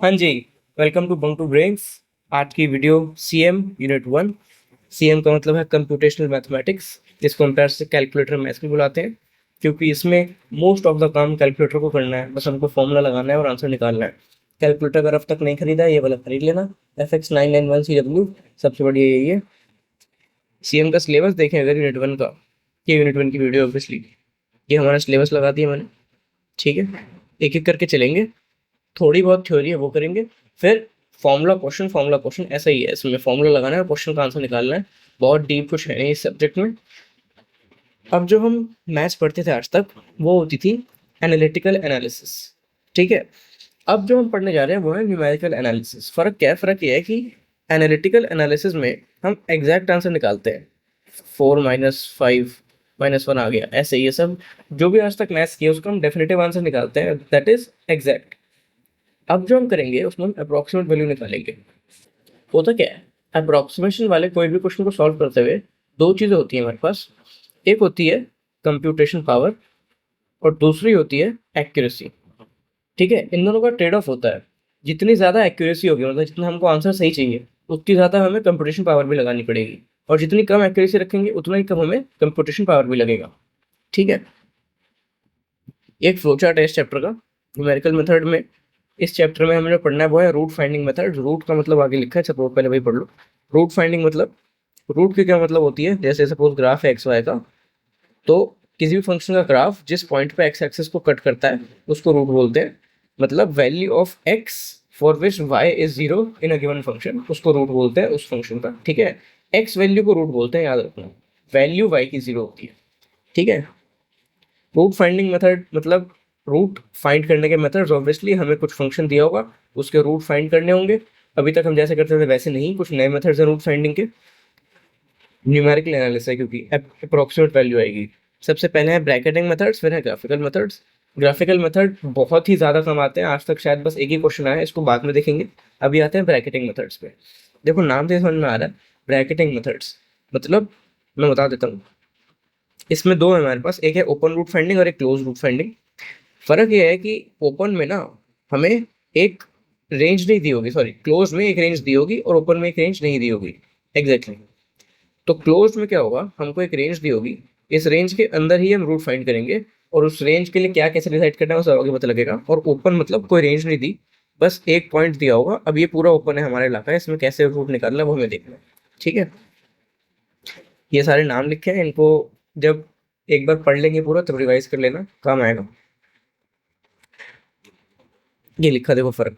हाँ जी। Welcome to bunk to brains. आज की वीडियो सीएम यूनिट 1। सीएम का मतलब है कंप्यूटेशनल मैथमेटिक्स, जिसको हम प्यार से कैलकुलेटर मैथ्स भी बुलाते हैं, क्योंकि इसमें मोस्ट ऑफ द काम कैलकुलेटर को करना है। बस हमको फॉर्मूला लगाना है और आंसर निकालना है। कैलकुलेटर अगर अब तक नहीं खरीदा है, ये वाला खरीद लेना। FX991CW सबसे बढ़िया यही है। सीएम का सिलेबस देखें अगर यूनिट 1 का, ये यूनिट 1 की वीडियो ऑब्वियसली, ये हमारा सिलेबस लगा दिया मैंने। ठीक है, एक एक करके चलेंगे। थोड़ी बहुत थ्योरी है वो करेंगे, फिर फॉर्मूला क्वेश्चन ऐसा ही है। इसमें फॉर्मूला लगाना है और क्वेश्चन का आंसर निकालना है। बहुत डीप कुछ है नहीं इस सब्जेक्ट में। अब जो हम मैथ्स पढ़ते थे आज तक, वो होती थी एनालिटिकल एनालिसिस। ठीक है, अब जो हम पढ़ने जा रहे हैं वो है न्यूमेरिकल एनालिसिस। फ़र्क क्या है? फ़र्क ये है कि एनालिटिकल एनालिसिस में हम एग्जैक्ट आंसर निकालते हैं। 4 - 5 - 1 आ गया, ऐसे ये सब जो भी आज तक मैथ्स किया उसका हम डेफिनेटिव आंसर निकालते हैं, दैट इज एग्जैक्ट। अब जो हम करेंगे उसमें हम अप्रोक्सीमेट वैल्यू निकालेंगे। होता क्या है, अप्रोक्सीमेशन वाले कोई भी क्वेश्चन को सॉल्व करते हुए दो चीज़ें होती हैं हमारे पास। एक होती है कंप्यूटेशन पावर और दूसरी होती है एक्यूरेसी। ठीक है, इन दोनों का ट्रेड ऑफ होता है। जितनी ज़्यादा एक्यूरेसी होगी, मतलब जितना हमको आंसर सही चाहिए, उतनी ज़्यादा हमें कंप्यूटेशन पावर भी लगानी पड़ेगी। और जितनी कम एक्यूरेसी रखेंगे उतना ही कम हमें कंप्यूटेशन पावर भी लगेगा। ठीक है, एक फ्लो चार्ट है इस चैप्टर का न्यूमेरिकल मेथड में। इस चैप्टर में हमें जो पढ़ना है वो है रूट फाइंडिंग मेथड। रूट का मतलब आगे लिखा है, सपोज पहले वही पढ़ लो। रूट फाइंडिंग मतलब, रूट की क्या मतलब होती है, जैसे सपोज ग्राफ है एक्स वाई का, तो किसी भी फंक्शन का ग्राफ जिस पॉइंट पे एक्स एक्सिस को कट करता है उसको रूट बोलते हैं। मतलब value of x for which y is zero in a given function, उसको रूट बोलते हैं उस फंक्शन का। ठीक है, एक्स वैल्यू को रूट बोलते हैं, याद रखना। वैल्यू वाई की जीरो होती है। ठीक है, रूट फाइंडिंग मेथड मतलब रूट फाइंड करने के मेथड्स। ऑब्वियसली हमें कुछ फंक्शन दिया होगा, उसके रूट फाइंड करने होंगे। अभी तक हम जैसे करते थे वैसे नहीं, कुछ नए मेथड्स हैं रूट फाइंडिंग के। न्यूमेरिकल एनालिसिस है क्योंकि अप्रोक्सीमेट वैल्यू आएगी। सबसे पहले है ब्रैकेटिंग मेथड्स, फिर है ग्राफिकल मेथड्स। ग्राफिकल मेथड बहुत ही ज़्यादा कम आते हैं, आज तक शायद बस एक ही क्वेश्चन आया है, इसको बाद में देखेंगे। अभी आते हैं ब्रैकेटिंग मेथड्स पे। देखो नाम से समझ में आ रहा है, ब्रैकेटिंग मेथड्स मतलब, मैं बता देता हूँ। इसमें दो है हमारे पास, एक है ओपन रूट फाइंडिंग और एक क्लोज रूट फाइंडिंग। फ़र्क ये है कि ओपन में ना हमें एक रेंज नहीं दी होगी, सॉरी क्लोज में एक रेंज दी होगी और ओपन में एक रेंज नहीं दी होगी। एग्जैक्टली तो क्लोज में क्या होगा, हमको एक रेंज दी होगी, इस रेंज के अंदर ही हम रूट फाइंड करेंगे, और उस रेंज के लिए क्या कैसे डिसाइड करना है वो सब आगे पता लगेगा। और ओपन मतलब कोई रेंज नहीं दी, बस एक पॉइंट दिया होगा। अब ये पूरा ओपन है हमारा इलाका है, इसमें कैसे रूट निकालना है वो हमें देखना है। ठीक है, ये सारे नाम लिखे हैं, इनको जब एक बार पढ़ लेंगे पूरा तब रिवाइज कर लेना, काम आएगा। ये लिखा देखो फर्क,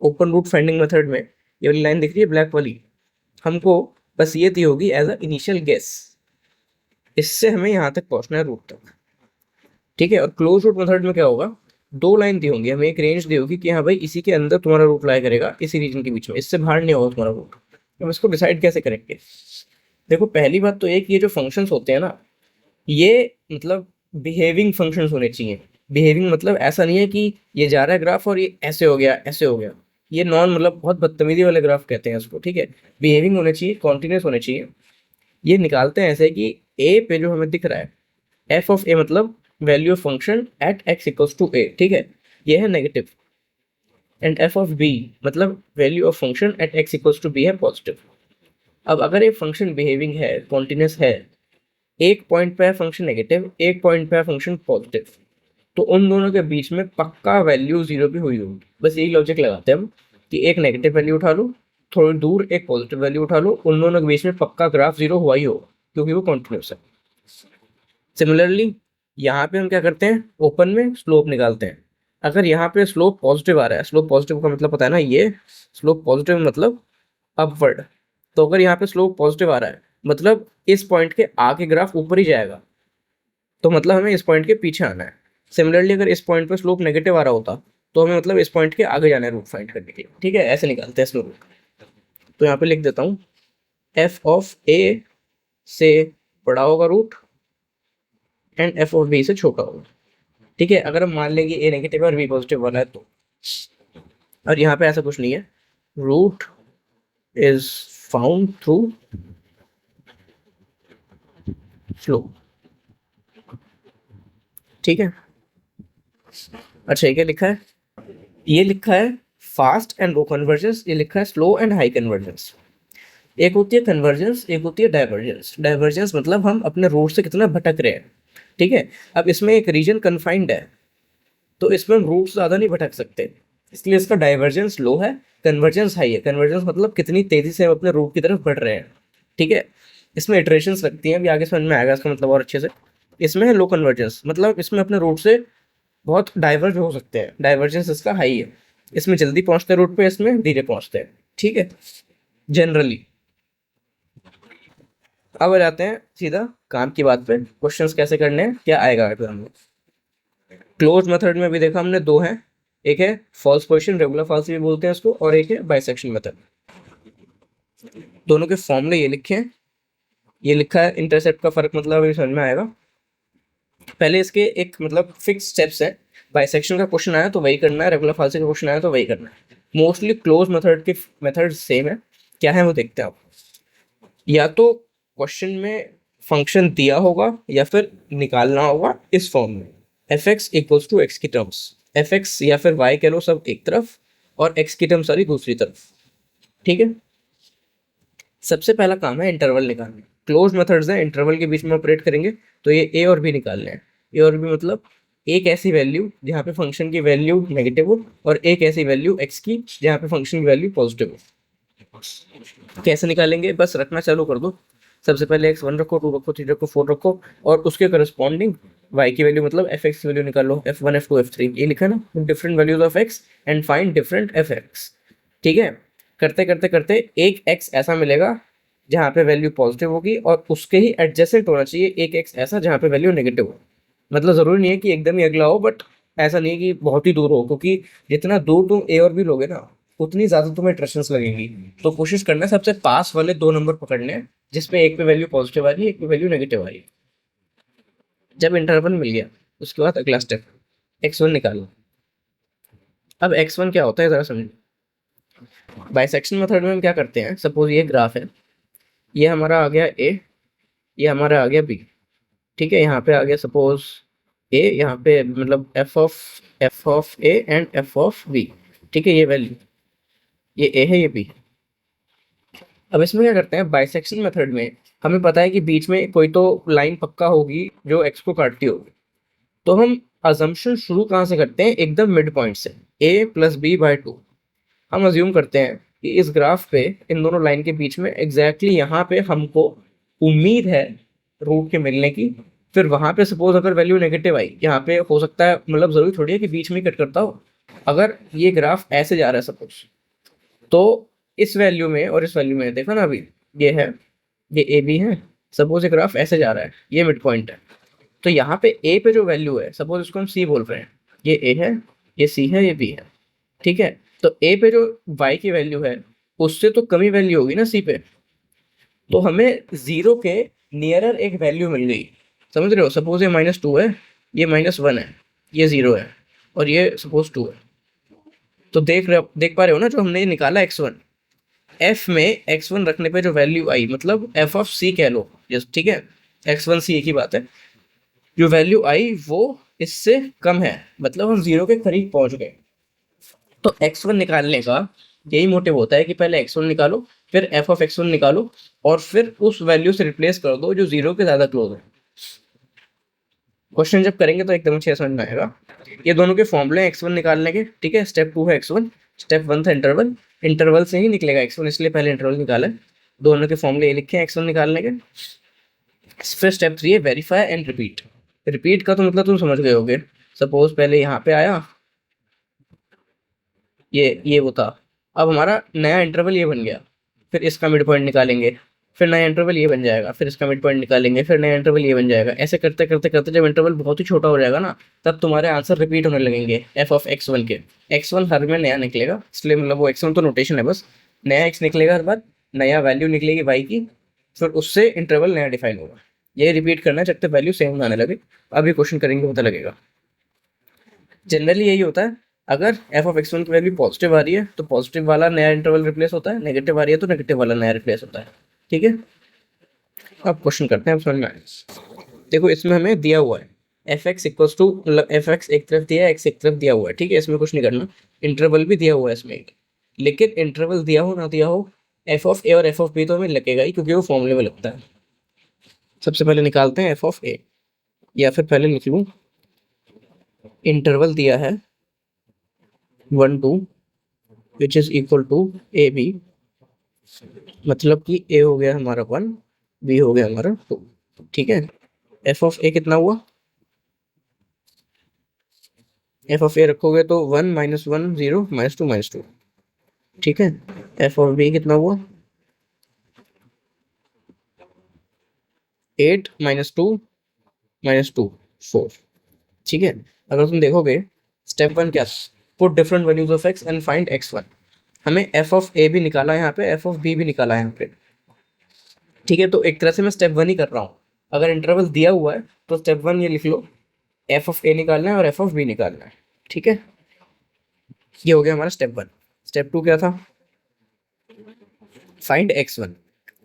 ओपन रूट फाइंडिंग मेथड में ये वाली लाइन दिख रही है ब्लैक वाली, हमको बस ये दी होगी एज अ इनिशियल गेस, इससे हमें यहाँ तक पहुँचना है रूट तक। ठीक है, और क्लोज रूट मेथड में क्या होगा, दो लाइन दी होंगी, हमें एक रेंज दी होगी कि हाँ भाई इसी के अंदर तुम्हारा रूट लाया करेगा, इसी रीजन के बीच में, इससे बाहर नहीं होगा तुम्हारा रूट। हम इसको डिसाइड कैसे करेंगे? देखो पहली बात तो एक, ये जो फंक्शंस होते हैं ना, ये मतलब बिहेविंग फंक्शंस होने चाहिए। बिहेविंग मतलब ऐसा नहीं है कि ये जा रहा है ग्राफ और ये ऐसे हो गया ऐसे हो गया, ये नॉन मतलब बहुत बदतमीजी वाले ग्राफ कहते हैं इसको। ठीक है, बिहेविंग होने चाहिए, कॉन्टिन्यूस होने चाहिए। ये निकालते हैं ऐसे कि ए पे जो हमें दिख रहा है एफ ऑफ ए मतलब value of function at X equals to A. ठीक है, ये है negative. And F of B मतलब value of function at X equals to B है पॉजिटिव। अब अगर ये फंक्शन बिहेविंग है, कॉन्टिन्यूस है, एक पॉइंट पे है फंक्शन नेगेटिव, एक पॉइंट पे है फंक्शन पॉजिटिव, तो उन दोनों के बीच में पक्का वैल्यू जीरो भी हुई होगी। बस यही लॉजिक लगाते हैं हम कि एक नेगेटिव वैल्यू उठा लो, थोड़ी दूर एक पॉजिटिव वैल्यू उठा लो, उन दोनों के बीच में पक्का ग्राफ जीरो हुआ ही होगा, क्योंकि वो कॉन्टिन्यूस है। सिमिलरली यहाँ पे हम क्या करते हैं, ओपन में स्लोप निकालते हैं। अगर यहाँ पे स्लोप पॉजिटिव आ रहा है, स्लोप पॉजिटिव का मतलब पता है ना, ये स्लोप पॉजिटिव मतलब अपवर्ड। तो अगर यहाँ पे स्लोप पॉजिटिव आ रहा है मतलब इस पॉइंट के आगे ग्राफ ऊपर ही जाएगा, तो मतलब हमें इस पॉइंट के पीछे आना है। सिमिलरली अगर इस पॉइंट पर स्लोप नेगेटिव आ रहा होता तो हमें मतलब इस पॉइंट के आगे जाना है रूट फाइंड करने के लिए। ठीक है, ऐसे निकालते हैं स्लोप। तो यहाँ पे लिख देता हूँ एफ ऑफ ए से बड़ा होगा root and F of B से छोटा होगा। ठीक है, अगर हम मान लेंगे ए नेगेटिव और बी पॉजिटिव वाला है तो, और यहाँ पे ऐसा कुछ नहीं है, root is found through slope. ठीक है, अच्छा ये क्या लिखा है, ये लिखा है फास्ट एंड लो कन्वर्जेंस, ये लिखा है स्लो एंड हाई कन्वर्जेंस। एक होती है कन्वर्जेंस, एक होती है डाइवर्जेंस। डाइवर्जेंस मतलब हम अपने रूट से कितना भटक रहे हैं, ठीक है। अब इसमें एक रीजन कन्फाइंड है, तो इसमें हम रूट से ज़्यादा नहीं भटक सकते, इसलिए इसका डाइवर्जेंस लो है, कन्वर्जेंस हाई है। कन्वर्जेंस मतलब कितनी तेज़ी से हम अपने रूट की तरफ बढ़ रहे हैं, ठीक है। इसमें इटरेशंस लगती हैं, अभी आगे समझ में आएगा इसका मतलब और अच्छे से। इसमें है लो कन्वर्जेंस, मतलब इसमें अपने रूट से बहुत डाइवर्ज हो सकते हैं, डाइवर्जेंस इसका हाई है। इसमें जल्दी पहुंचते हैं रूट पे, इसमें धीरे पहुंचते हैं, ठीक है, जनरली। अब आ जाते हैं सीधा काम की बात पे, क्वेश्चंस कैसे करने हैं, क्या आएगा एग्जाम में। क्लोज मेथड में भी देखा हमने दो हैं, एक है फॉल्स पोजीशन, रेगुलर फॉल्स भी बोलते हैं इसको, और एक है बाइसेक्शन मेथड। दोनों के फॉर्मूले ये लिखे हैं, ये लिखा है इंटरसेप्ट का फर्क, मतलब अभी समझ में आएगा। पहले इसके एक मतलब फिक्स स्टेप्स है, बाइसेक्शन का क्वेश्चन आया तो वही करना है, रेगुलर फॉल्स का क्वेश्चन आया तो वही करना है। मोस्टली क्लोज मेथड के मेथड सेम है, क्या है वो देखते हैं आप। या तो क्वेश्चन में फंक्शन दिया होगा या फिर निकालना होगा इस फॉर्म में, f x equals to x की टर्म्स, एफ एक्स या फिर वाई कह लो सब एक तरफ, और एक्स की टर्म सारी दूसरी तरफ, ठीक है। सबसे पहला काम है इंटरवल निकालना। क्लोज मेथड्स है, इंटरवल के बीच में ऑपरेट करेंगे, तो ये ए और बी निकालने हैं। ए और बी मतलब एक ऐसी वैल्यू जहाँ पे फंक्शन की वैल्यू नेगेटिव हो, और एक ऐसी वैल्यू एक्स की जहाँ पे फंक्शन की वैल्यू पॉजिटिव हो। कैसे निकालेंगे, बस रखना चालू कर दो। सबसे पहले x1 रखो, 2 रखो, 3 रखो, 4 रखो, और उसके करस्पॉन्डिंग y की वैल्यू मतलब एफ एक्स की वैल्यू निकाल लो, f1 f2 f3, ये लिखा ना, different values of x and find different F x, ठीक है। करते करते करते एक x ऐसा मिलेगा जहाँ पे वैल्यू पॉजिटिव होगी, और उसके ही एडजेसेंट होना चाहिए एक x ऐसा जहाँ पे वैल्यू नेगेटिव हो। मतलब ज़रूरी नहीं है कि एकदम ही अगला हो, बट ऐसा नहीं है कि बहुत ही दूर हो, क्योंकि जितना दूर तुम ए और बी लोगे ना, उतनी ज़्यादा तुम्हें इटरेशंस लगेंगी। तो कोशिश करना है सबसे पास वाले दो नंबर पकड़ने हैं, जिसपे एक पे वैल्यू पॉजिटिव आ रही है, एक पे वैल्यू नेगेटिव आ रही है। जब इंटरवल मिल गया, उसके बाद अगला स्टेप x1 निकालना। अब x1 क्या होता है ज़रा समझो। बाइसेक्शन मेथड में हम क्या करते हैं, सपोज ये ग्राफ है, ये हमारा आ गया ए, ये हमारा आ गया बी, ठीक है। यहाँ पे आ गया सपोज ए, यहाँ पे मतलब f of A and F of B, ठीक है। ये वैल्यू, ये ए है, ये बी है। अब इसमें क्या करते हैं, बाइसेक्शन मेथड में हमें पता है कि बीच में कोई तो लाइन पक्का होगी जो एक्स को काटती होगी, तो हम अजम्पशन शुरू कहाँ से करते हैं, एकदम मिड पॉइंट से, a plus B by two. हम अज्यूम करते हैं कि इस ग्राफ पे इन दोनों लाइन के बीच में एग्जैक्टली यहाँ पे हमको उम्मीद है रूट के मिलने की। फिर वहाँ पे सपोज अगर वैल्यू नेगेटिव आई, यहाँ पे हो सकता है, मतलब ज़रूरी थोड़ी है कि बीच में कट करता हो। अगर ये ग्राफ ऐसे जा रहा है सपोज, तो इस वैल्यू में और इस वैल्यू में देखो ना, अभी ये है, ये ए बी है, सपोज ये ग्राफ ऐसे जा रहा है, ये मिड पॉइंट है, तो यहाँ पे ए पे जो वैल्यू है, सपोज इसको हम सी बोल रहे हैं, ये ए है, ये सी है, ये बी है, ठीक है। तो ए पे जो वाई की वैल्यू है, उससे तो कमी वैल्यू होगी ना सी पे, तो हमें जीरो के नियरर एक वैल्यू मिल गई, समझ रहे हो। सपोज ये -2 है, ये -1 है, ये 0 है, और ये सपोज 2 है। तो देख पा रहे हो ना, जो हमने निकाला x1, f में x1 रखने पे जो वैल्यू आई, मतलब f ऑफ c कह लो जस्ट, ठीक है। x1 c एक ही बात है, जो वैल्यू आई वो इससे कम है, मतलब हम 0 के करीब पहुंच गए। तो x1 निकालने का यही मोटिव होता है कि पहले x1 निकालो, फिर f ऑफ x1 निकालो, और फिर उस वैल्यू से रिप्लेस कर दो जो 0 के ज़्यादा क्लोज है। क्वेश्चन जब करेंगे तो एकदम अच्छे समझ में आएगा। ये दोनों के फॉर्मूले हैं x1 निकालने के, ठीक है। स्टेप 2 है x1, स्टेप 1 था इंटरवल, इंटरवल से ही निकलेगा x1, इसलिए पहले इंटरवल निकाला है। दोनों के फॉर्मूले ये लिखे हैं x1 निकालने के। फिर स्टेप 3 है वेरीफाई एंड रिपीट। रिपीट का तो मतलब तुम समझ गए होगे, सपोज पहले यहाँ पे आया, ये वो था, अब हमारा नया इंटरवल ये बन गया, फिर इसका मिड पॉइंट निकालेंगे, फिर नया इंटरवल ये बन जाएगा, फिर इसका मिड पॉइंट निकालेंगे, फिर नया इंटरवल ये बन जाएगा। ऐसे करते करते करते जब इंटरवल बहुत ही छोटा हो जाएगा ना, तब तुम्हारे आंसर रिपीट होने लगेंगे एफ ऑफ x1 के। x1 हर में नया निकलेगा, इसलिए मतलब वो x1 तो नोटेशन है बस, नया x निकलेगा हर बार, नया वैल्यू निकलेगी y की, फिर उससे इंटरवल नया डिफाइन होगा। ये रिपीट करना है जब तक वैल्यू सेम आने लगे। अभी क्वेश्चन करेंगे पता लगेगा। जनरली यही होता है, अगर एफ ऑफ x1 की वैल्यू पॉजिटिव आ रही है तो पॉजिटिव वाला नया इंटरवल रिप्लेस होता है, नेगेटिव आ रही है तो नेगेटिव वाला नया रिप्लेस होता है, ठीक है। अब क्वेश्चन करते हैं, अब समझ में आए। देखो इसमें हमें दिया हुआ है एफ एक्स इक्वल्स टू, मतलब एफ एक्स एक तरफ दिया है, एक्स एक तरफ दिया हुआ है, ठीक है, इसमें कुछ नहीं करना। इंटरवल भी दिया हुआ है इसमें एक, लेकिन इंटरवल दिया हो ना दिया हो, एफ ऑफ ए और एफ ऑफ बी तो हमें लगेगा ही, क्योंकि वो फॉर्मूले में लगता है। सबसे पहले निकालते हैं एफ ऑफ ए, या फिर पहले लिख लूँ, इंटरवल दिया है 1 2 which is equal to A B, मतलब कि ए हो गया हमारा 1, बी हो गया हमारा 2, ठीक है। एफ ऑफ ए कितना हुआ, एफ ऑफ ए रखोगे तो 1 -1 0 -2 -2, ठीक है। एफ ऑफ बी कितना हुआ, 8 -2 -2 4, ठीक है। अगर तुम देखोगे स्टेप 1 क्या, put different values of x and find x1। हमें एफ ऑफ ए भी निकाला है यहाँ पे, एफ ऑफ बी भी निकाला है यहाँ पे, ठीक है। तो एक तरह से मैं स्टेप 1 ही कर रहा हूँ। अगर इंटरवल दिया हुआ है तो स्टेप 1 ये लिख लो, एफ ऑफ ए निकालना है और एफ ऑफ बी निकालना है, ठीक है। ये हो गया हमारा स्टेप 1। स्टेप 2 क्या था, फाइंड x1।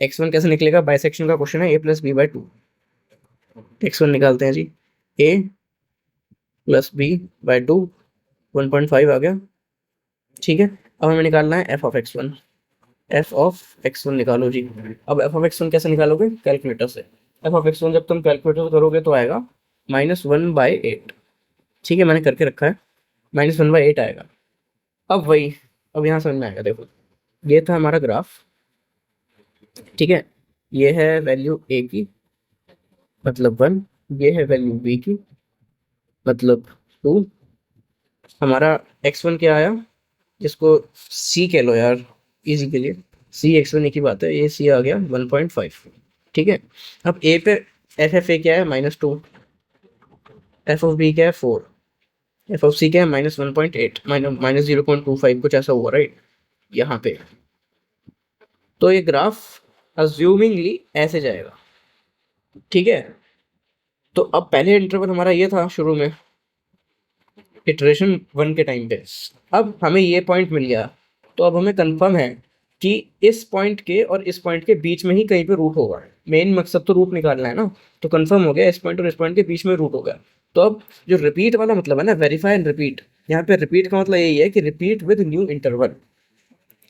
x1 कैसे निकलेगा, बाइसेक्शन का क्वेश्चन है, a + b/2। x1 निकालते हैं जी, a + b/2 1.5 आ गया, ठीक है। अब हमें निकालना है F of x1। F of x1 निकालो जी। अब एफ ऑफ x1 कैसे निकालोगे, कैलकुलेटर से। एफ ऑफ x1 जब तुम कैलकुलेटर से करोगे तो आएगा -1/8, ठीक है, मैंने करके रखा है, -1/8 आएगा। अब वही, अब यहाँ समझ में आएगा, देखो ये था हमारा ग्राफ, ठीक है। ये है वैल्यू ए की, मतलब 1, ये है वैल्यू बी की, मतलब 2। हमारा x1 क्या आया, जिसको c कह लो यार इजी के लिए, c x1 एक ही बात है, ये c आ गया 1.5, ठीक है। अब a पे एफ एफ ए क्या है, -2, एफ ऑफ बी क्या है 4, एफ ऑफ सी क्या है -1.8, -0.25 कुछ ऐसा हुआ, राइट, यहाँ पे। तो ये ग्राफ अज्यूमिंगली ऐसे जाएगा, ठीक है। तो अब पहले इंटरवल हमारा ये था शुरू में, इटरेशन 1 के टाइम पे। अब हमें ये पॉइंट मिल गया, तो अब हमें कंफर्म है कि इस पॉइंट के और इस पॉइंट के बीच में ही कहीं पे रूट होगा। मेन मकसद तो रूट निकालना है ना, तो कंफर्म हो गया इस पॉइंट और इस पॉइंट के बीच में रूट होगा। तो अब जो रिपीट वाला मतलब है ना, वेरीफाई एंड रिपीट, यहाँ पे रिपीट का मतलब यही है कि रिपीट विद न्यू इंटरवल।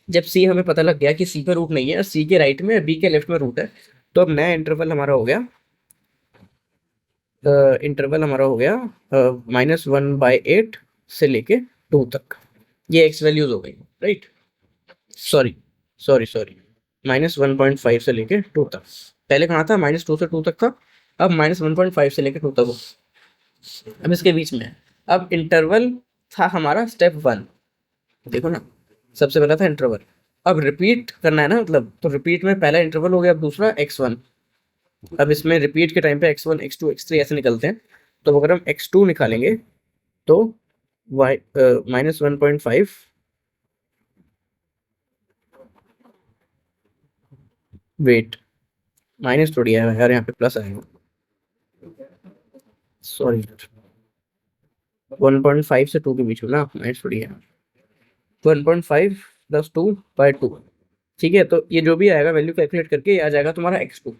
जब सी हमें पता लग गया कि सी पे रूट नहीं है, सी के राइट में बी के लेफ्ट में रूट है, तो अब नया इंटरवल हमारा हो गया, इंटरवल हमारा हो गया -1/8 से लेके 2 तक। ये एक्स वैल्यूज हो गई, राइट, सॉरी सॉरी सॉरी, -1.5 से लेके 2 तक। पहले कहाँ था, -2 से 2 तक था, अब -1.5 से लेके 2 तक हो, अब इसके बीच में है। अब इंटरवल था हमारा स्टेप 1, देखो ना, सबसे पहला था इंटरवल। अब रिपीट करना है ना, मतलब तो रिपीट में पहला इंटरवल हो गया, अब दूसरा x1। अब इसमें रिपीट के टाइम पे x1 x2 x3 ऐसे निकलते हैं, तो अगर हम x2 निकालेंगे तो y -1.5, वेट, माइनस थोड़ी है यार, यहाँ पे प्लस आएगा, सॉरी, 1.5 से 2 के बीच में ना, माइनस थोड़ी है, 1.5 + 2/2, ठीक है। तो ये जो भी आएगा वैल्यू कैलकुलेट करके, ये आ जाएगा तुम्हारा x2।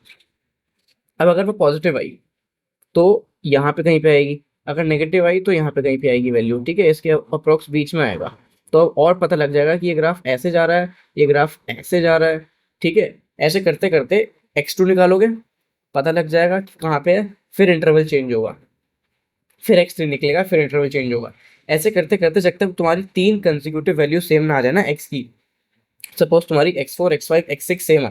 अब अगर वो पॉजिटिव आई तो यहाँ पे कहीं पे आएगी, अगर नेगेटिव आई तो यहाँ पे कहीं पे आएगी वैल्यू, ठीक है, इसके अप्रोक्स बीच में आएगा। तो अब और पता लग जाएगा कि ये ग्राफ ऐसे जा रहा है, ये ग्राफ ऐसे जा रहा है, ठीक है। ऐसे करते करते x2 निकालोगे, पता लग जाएगा कि कहाँ पे है, फिर इंटरवल चेंज होगा, फिर x3 निकलेगा, फिर इंटरवल चेंज होगा। ऐसे करते करते जब तक तुम्हारी 3 कंसेक्यूटिव वैल्यू सेम ना आ जाए ना x की, सपोज तुम्हारी x4 x5 x6 सेम आ,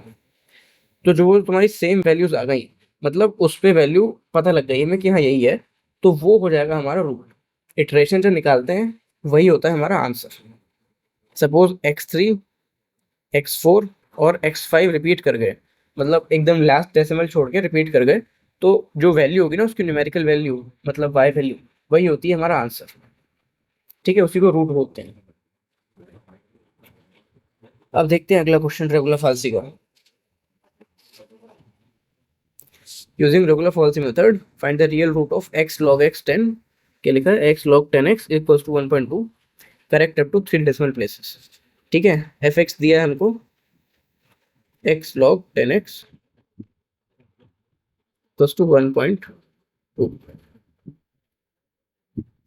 तो जो तुम्हारी सेम वैल्यूज आ गई, मतलब उस पे वैल्यू पता लग गई हमें कि हाँ यही है, तो वो हो जाएगा हमारा रूट। इटरेशन जो निकालते हैं वही होता है हमारा आंसर। सपोज x3 x4 और x5 रिपीट कर गए, मतलब एकदम लास्ट डेसिमल छोड़ के रिपीट कर गए, तो जो वैल्यू होगी ना उसकी न्यूमेरिकल वैल्यू, मतलब y वैल्यू, वही होती है हमारा आंसर, ठीक है, उसी को रूट बोलते हैं। अब देखते हैं अगला क्वेश्चन रेगुलर फाल्सी का। Using regular falsi method find the real root of x log x 10, क्या लिखा है, x log 10x equals to 1.2, correct up to 3 decimal places, ठीक है। एफ एक्स दिया है हमको, x log 10x equals to 1.2,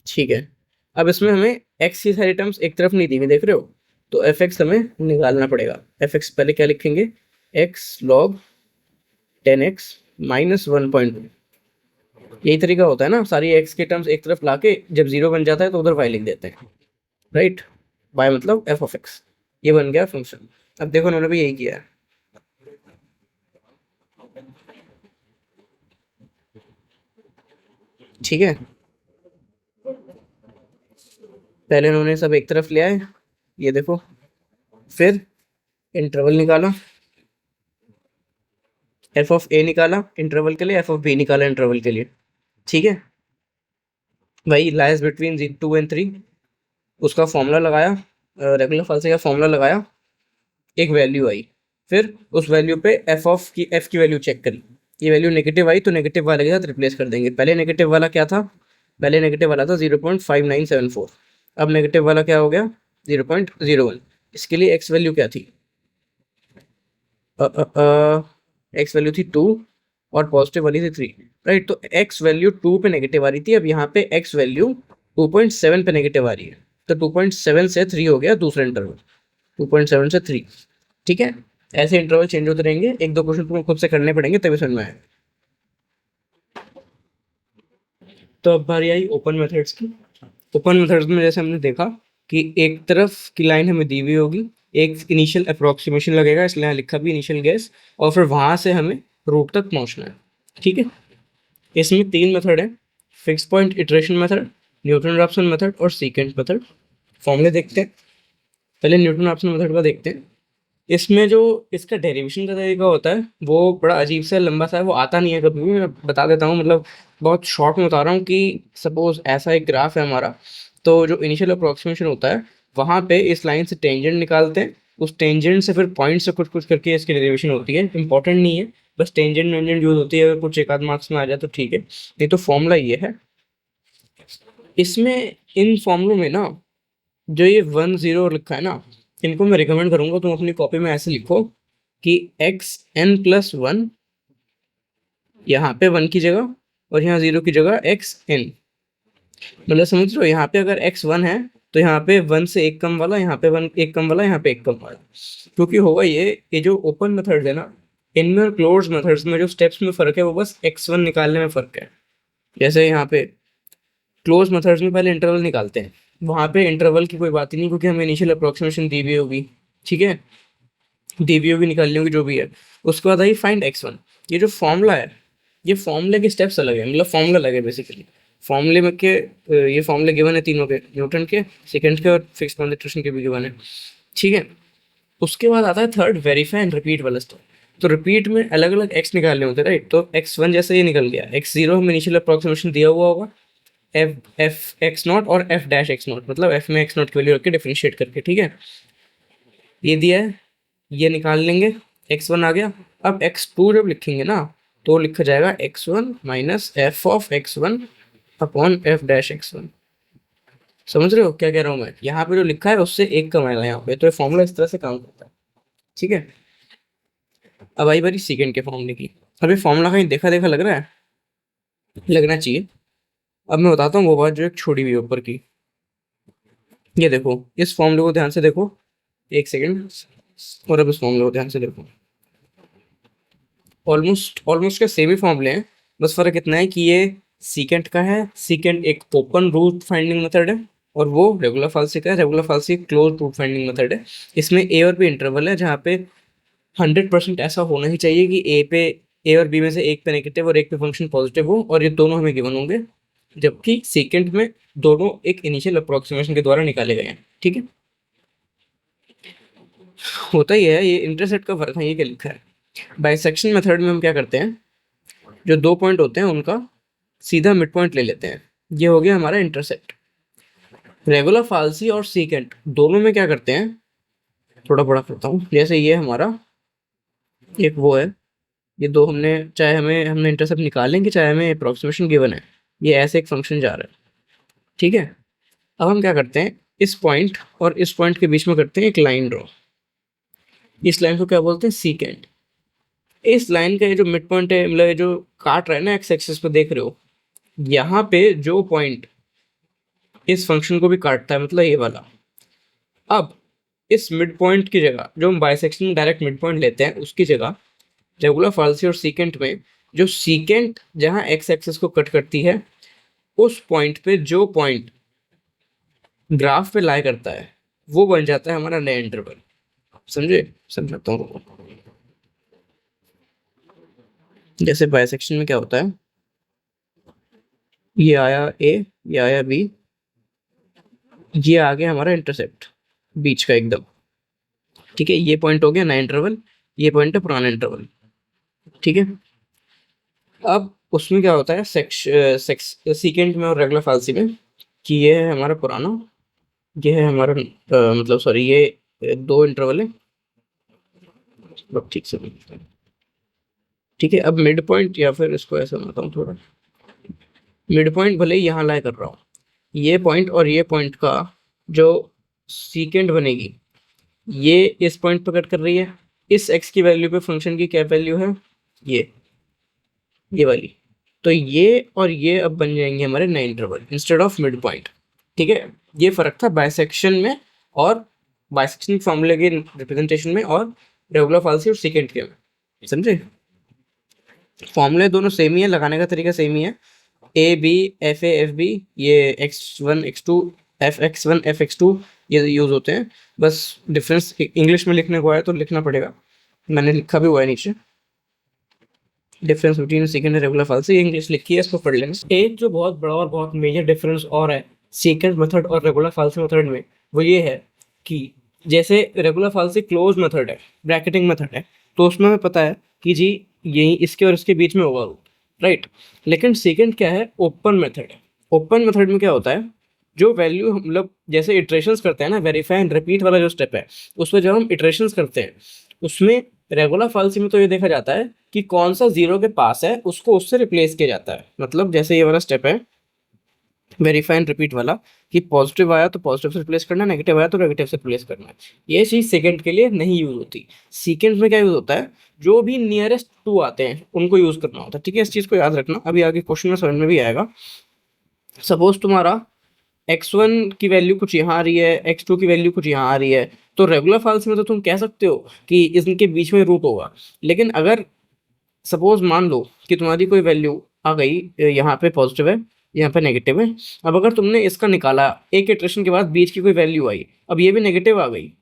ठीक है, अब इसमें हमें एक्स की सारी टर्म्स एक तरफ नहीं दी हुई, देख रहे हो, तो एफ एक्स हमें निकालना पड़ेगा। एफ एक्स पहले क्या लिखेंगे, एक्स लॉग 10x माइनस 1.2। यही तरीका होता है ना, सारी एक्स के टर्म्स एक तरफ लाके जब जीरो बन जाता है तो उधर वाई लिख देते हैं, राइट। वाई मतलब एफ ऑफ एक्स, ये बन गया फंक्शन। अब देखो उन्होंने भी यही किया है, ठीक है। पहले उन्होंने सब एक तरफ ले आए, ये देखो, फिर इंटरवल निकाला, एफ ऑफ ए निकाला इंटरवल के लिए, एफ ऑफ बी निकाला इंटरवल के लिए, ठीक है। वही लाइज बिटवीन 2 and 3, उसका फॉर्मूला लगाया, रेगुलर फाल्सी का फॉर्मूला लगाया, एक वैल्यू आई, फिर उस वैल्यू पे एफ की वैल्यू चेक करी, ये वैल्यू नेगेटिव आई तो नेगेटिव वाले के साथ रिप्लेस कर देंगे। पहले नेगेटिव वाला क्या था, पहले नेगेटिव वाला था 0.5974, अब नेगेटिव वाला क्या हो गया 0.01। इसके लिए एक्स वैल्यू क्या थी, एक्स वैल्यू थी 2 और पॉजिटिव वाली थी 3, राइट। तो एक्स वैल्यू 2 पे नेगेटिव आ रही थी, अब यहाँ पे एक्स वैल्यू 2.7 पे नेगेटिव आ रही है, तो 2.7 से 3 हो गया दूसरा इंटरवल, 2.7 से 3, ठीक है। ऐसे इंटरवल चेंज होते रहेंगे, एक दो क्वेश्चन तुम्हें खुद से करने पड़ेंगे तभी समझ में आए। तो अब बारी आई ओपन मेथड्स की। ओपन मेथड्स में जैसे हमने देखा कि एक तरफ की लाइन हमें दी हुई होगी, एक इनिशियल अप्रोक्सीमेशन लगेगा, इसलिए यहाँ लिखा भी इनिशियल गैस, और फिर वहां से हमें रूट तक पहुंचना है, ठीक है। इसमें 3 मेथड है, fix point iteration method, Newton Raphson method और सीकेंट मेथड। फॉर्मूले देखते हैं, पहले न्यूटन रैप्सन मेथड का देखते हैं। इसमें जो इसका डेरिवेशन का तरीका होता है वो बड़ा अजीब सा लंबा सा है, वो आता नहीं है कभी भी, मैं बता देता हूँ, मतलब बहुत शॉर्ट में बता रहा हूँ कि सपोज ऐसा एक ग्राफ है हमारा, तो जो इनिशियल अप्रोक्सीमेशन होता है वहाँ पे इस लाइन से टेंजेंट निकालते हैं, उस टेंजेंट से फिर पॉइंट से कुछ कुछ करके इसकी डेरिवेशन होती है, इंपॉर्टेंट नहीं है, बस टेंजेंट वेंजेंट यूज होती है, अगर कुछ एक आध मार्क्स में आ जाए तो ठीक है, नहीं तो फॉर्मूला ये है। इसमें इन फॉर्मूलों में ना जो ये 1 0 लिखा है ना, इनको मैं रिकमेंड करूंगा तुम अपनी कॉपी में ऐसे लिखो कि xn+1, यहाँ पे 1 की जगह और यहाँ 0 की जगह xn, मतलब समझ रहे हो, यहाँ पे अगर x1 है तो यहाँ पे 1 से एक कम वाला, यहाँ पे 1 एक कम वाला, यहाँ पे एक कम वाला, क्योंकि होगा ये जो ओपन मेथड है ना, इनमें और क्लोज मेथड्स में जो स्टेप्स में फर्क है वो बस x1 निकालने में फर्क है। जैसे यहाँ पे क्लोज मेथड्स में पहले इंटरवल निकालते हैं, वहाँ पे इंटरवल की कोई बात ही नहीं, क्योंकि हमें इनिशियल अप्रोक्सीमेशन दी हुई होगी, ठीक है, दी हुई होगी, निकालनी होगी जो भी है। उसके बाद आई फाइंड x1। ये जो फॉर्मूला है, ये फॉर्मूले के स्टेप्स अलग है, मतलब फॉर्मूला अलग है बेसिकली। फॉर्मूले में के ये फॉर्मूले गिवन है तीनों के, न्यूटन के, सेकंड के और फिक्स कॉन्सेंट्रेशन के भी गिवन है, ठीक है। उसके बाद आता है थर्ड, वेरीफाई एंड रिपीट वाला स्टेप। तो रिपीट में अलग अलग एक्स निकालने होते हैं, राइट। तो x1 जैसे ये निकल गया, x0 हमें इनिशियल अप्रोक्सीमेशन दिया हुआ होगा, एफ एक्स नॉट और एफ डैश एक्स नॉट, मतलब एफ में एक्स नॉट की वैल्यू रख के डिफरेंशिएट करके, ठीक है। ये दिया है, ये निकाल लेंगे, x1 आ गया। अब x2 जब लिखेंगे ना तो लिखा जाएगा x1 minus F of x1 upon F dash x1। समझ रहे हो क्या कह रहा हूँ मैं, यहाँ पे जो लिखा है उससे एक कम आएगा यहाँ पे, तो ये फॉर्मूला इस तरह से काम करता है, ठीक है। अब आई बारी सेकंड के फॉर्मूले की। अभी फॉर्मूला कहीं देखा देखा लग रहा है, लगना चाहिए। अब मैं बताता हूँ वो बात जो एक छोड़ी हुई है ऊपर की। ये देखो, इस फॉर्मूले को ध्यान से देखो, एक सेकंड, और अब इस फॉर्मूले को ध्यान से देखो। ऑलमोस्ट ऑलमोस्ट के सेम ही फॉर्मूले हैं, बस फर्क इतना है कि ये सीकेंट का है, सीकेंट एक ओपन रूट फाइंडिंग मेथड है, और वो रेगुलर फाल्सी का है, regular falsi close root finding method है। इसमें ए और बी इंटरवल है, जहाँ पे 100% ऐसा होना ही चाहिए कि ए और बी में से एक पे नेगेटिव और एक पे फंक्शन पॉजिटिव हो, और ये दोनों हमें गिवन होंगे, जबकि सेकंड में दोनों एक इनिशियल अप्रोक्सीमेशन के द्वारा निकाले गए हैं, ठीक है। होता ही है, ये इंटरसेप्ट का फर्क है, ये क्या लिखा है। बाइसेक्शन मेथड में हम क्या करते हैं, जो 2 पॉइंट होते हैं उनका सीधा मिड पॉइंट ले लेते हैं, ये हो गया हमारा इंटरसेप्ट। रेगुलर फाल्सी और सीकेंट दोनों में क्या करते हैं, थोड़ा बड़ा करता हूँ, जैसे ये हमारा एक वो है, ये दो हमने, चाहे हमने इंटरसेप्ट निकालेंगे चाहे हमें अप्रोक्सीमेशन गिवन है, ये ऐसे एक फंक्शन जा रहा है, ठीक है। अब हम क्या करते हैं, इस पॉइंट और इस पॉइंट के बीच में करते हैं एक लाइन ड्रॉ, इस लाइन को क्या बोलते हैं, सीकेंट। इस लाइन का ये जो मिड पॉइंट है, मतलब ये जो काट रहा है ना एक्स एक्सिस पे, देख रहे हो, यहाँ पे जो पॉइंट इस फंक्शन को भी काटता है, मतलब ये वाला। अब इस मिड पॉइंट की जगह जो हम बाइसेक्शन में डायरेक्ट मिड पॉइंट लेते हैं, उसकी जगह रेगुलर फाल्सी और सीकेंट में जो सीकेंट जहां एक्स एक्सिस को कट करती है, उस पॉइंट पे जो पॉइंट ग्राफ पे लाई करता है वो बन जाता है हमारा नया इंटरवल। समझे? समझाता हूँ। जैसे बाइसेक्शन में क्या होता है, ये आया ए, ये आया बी, ये आ गया हमारा इंटरसेप्ट बीच का एकदम। ठीक है, ये पॉइंट हो गया नया इंटरवल, ये पॉइंट है पुराना इंटरवल। ठीक है, अब उसमें क्या होता है सीकेंट में और रेगुलर फाल्सी में, कि ये है हमारा पुराना, ये है हमारा मतलब सॉरी, ये दो इंटरवल है। अब ठीक से ठीक है, अब मिड पॉइंट, या फिर इसको ऐसा बनाता हूँ थोड़ा, मिड पॉइंट भले ही यहाँ लाई कर रहा हूँ, ये पॉइंट और ये पॉइंट का जो सीकेंट बनेगी, ये इस पॉइंट पर कट कर रही है। इस एक्स की वैल्यू पे फंक्शन की क्या वैल्यू है, ये वाली। तो ये और ये अब बन जाएंगे हमारे नए interval instead of mid point. ठीक है, ये फर्क था बाइसेक्शन में और बाइसेक्शन फॉर्मूले के रिप्रेजेंटेशन में और रेगुलर फाल्सी और सीकेंट के में। समझे? फॉर्मूले दोनों सेम ही है, लगाने का तरीका सेम ही है। A B f A f B, ये x1 x2 F x1 F x2 ये यूज़ होते हैं। बस डिफरेंस इंग्लिश में लिखने को आया तो लिखना पड़ेगा, मैंने लिखा भी हुआ है नीचे। Difference between secant regular falsi English लिखी है, इसको पढ़ लेना। एक जो बहुत बड़ा और बहुत मेजर डिफरेंस और है सीकेंट मेथड और रेगुलर फाल्सी मेथड में, वो ये है कि जैसे रेगुलर फाल्सी क्लोज मेथड है, ब्रैकेटिंग मेथड है, तो उसमें हमें पता है कि जी यही इसके और इसके बीच में होगा, राइट। लेकिन सीकेंट क्या है, ओपन मेथड है। ओपन मेथड में क्या होता है, जो वैल्यू मतलब जैसे इटरेशंस करते हैं ना, वेरीफाई एंड रिपीट वाला जो स्टेप है, उसमें जब हम इटरेशंस करते हैं, उसमें रेगुलर फाल्सी में तो ये देखा जाता है कि कौन सा जीरो के पास है उसको उससे रिप्लेस किया जाता है। मतलब जैसे ये वाला स्टेप है वेरीफाई एंड रिपीट वाला, कि पॉजिटिव आया तो पॉजिटिव से रिप्लेस करना है, नेगेटिव आया तो नेगेटिव से रिप्लेस करना है। ये चीज़ सेकंड के लिए नहीं यूज होती। सीकेंड में क्या यूज होता है, जो भी नियरेस्ट टू आते हैं उनको यूज करना होता है। ठीक है, इस चीज़ को याद रखना, अभी आगे क्वेश्चन में समझ में भी आएगा। सपोज तुम्हारा x1 की वैल्यू कुछ यहाँ आ रही है, x2 की वैल्यू कुछ यहाँ आ रही है, तो रेगुलर फाल्स में तो तुम कह सकते हो कि इनके बीच में रूट होगा। लेकिन अगर सपोज मान लो कि तुम्हारी कोई वैल्यू आ गई, यहाँ पे पॉजिटिव है, यहाँ पे नेगेटिव है। अब अगर तुमने इसका निकाला, एक इटरेशन के बाद बीच की कोई वैल्यू आई, अब ये भी नेगेटिव आ गई,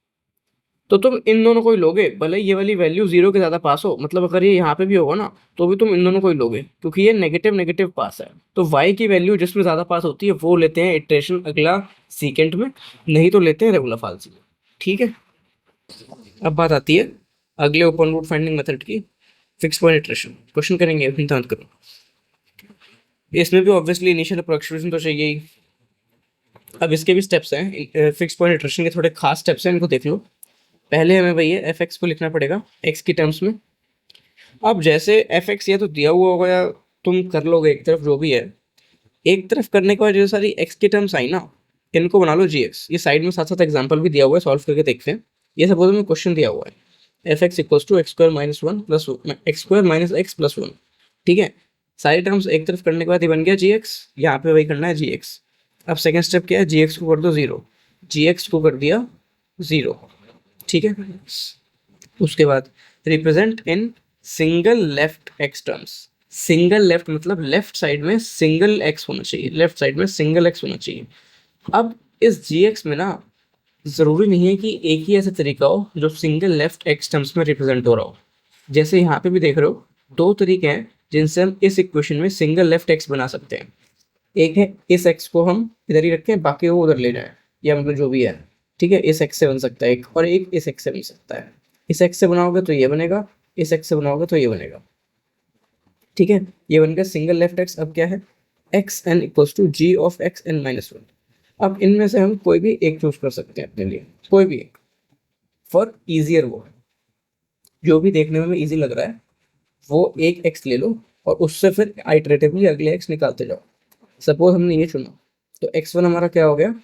तो तुम इन दोनों को ही लोगे, भले ये वाली वैल्यू जीरो के ज़्यादा पास हो। मतलब अगर ये यहाँ पे भी होगा ना, तो भी तुम इन दोनों को ही लोगे, क्योंकि ये नेगेटिव नेगेटिव पास है। तो y की वैल्यू जिसमें ज़्यादा पास होती है वो लेते हैं इटरेशन अगला सीकेंट में, नहीं तो लेते हैं रेगुलर फाल्सी में। ठीक है, अब बात आती है अगले ओपन रूट फाइंडिंग मेथड की, फिक्स पॉइंट इटरेशन। क्वेश्चन करेंगे, चिंता मत करो। इसमें भी ऑब्वियसली इनिशियल अप्रोक्सीमेशन तो चाहिए ही। अब इसके भी स्टेप्स हैं, फिक्स पॉइंट इटरेशन के थोड़े खास स्टेप्स हैं, इनको देख लो। पहले हमें भैया एफ एक्स को लिखना पड़ेगा एक्स की टर्म्स में। अब जैसे एफ एक्स या तो दिया हुआ होगा या तुम कर लोगे एक तरफ, जो भी है। एक तरफ करने के बाद जो सारी एक्स की टर्म्स आई ना, इनको बना लो जी एक्स। ये साइड में साथ साथ एग्जाम्पल भी दिया हुआ है, सॉल्व करके देखते हैं। ये सपोज में क्वेश्चन दिया हुआ है, f x equals to x square minus one plus x square minus x plus one. ठीक है, सारी टर्म्स एक तरफ करने के बाद ये बन गया जी एक्स, यहाँ पे वही करना है जी एक्स। अब सेकेंड स्टेप क्या है, जी एक्स को कर दो जीरो, जी एक्स को कर दिया जीरो। ठीक है, उसके बाद represent in single left x terms. Single left मतलब लेफ्ट साइड में सिंगल एक्स होना चाहिए, लेफ्ट साइड में सिंगल एक्स होना चाहिए। अब इस जी एक्स में ना ज़रूरी नहीं है कि एक ही ऐसा तरीका हो जो सिंगल लेफ्ट एक्स टर्म्स में रिप्रेजेंट हो रहा हो। जैसे यहाँ पे भी देख रहे हो, दो तरीके हैं जिनसे हम इस इक्वेशन में सिंगल लेफ्ट एक्स बना सकते हैं। एक है इस एक्स को हम इधर ही रखें, बाकी वो उधर ले जाए, या मतलब जो भी है। ठीक है, इस एक्स से बन सकता है एक, और एक इस एक्स से बन सकता है। इस एक्स से बनाओगे तो ये बनेगा, इस एक्स से बनाओगे तो ये बनेगा। ठीक है, ये बन गया सिंगल लेफ्ट एक्स। अब क्या है, x n equals to g of x N minus one. अब इनमें से हम कोई भी एक चूज कर सकते हैं अपने लिए, कोई भी एक, फॉर ईजियर वो जो भी देखने में ईजी लग रहा है वो एक एक्स ले लो, और उससे फिर आइटरेटिवली अगले एक्स निकालते जाओ। सपोज हमने ये चुना, तो एक्स वन हमारा क्या हो गया,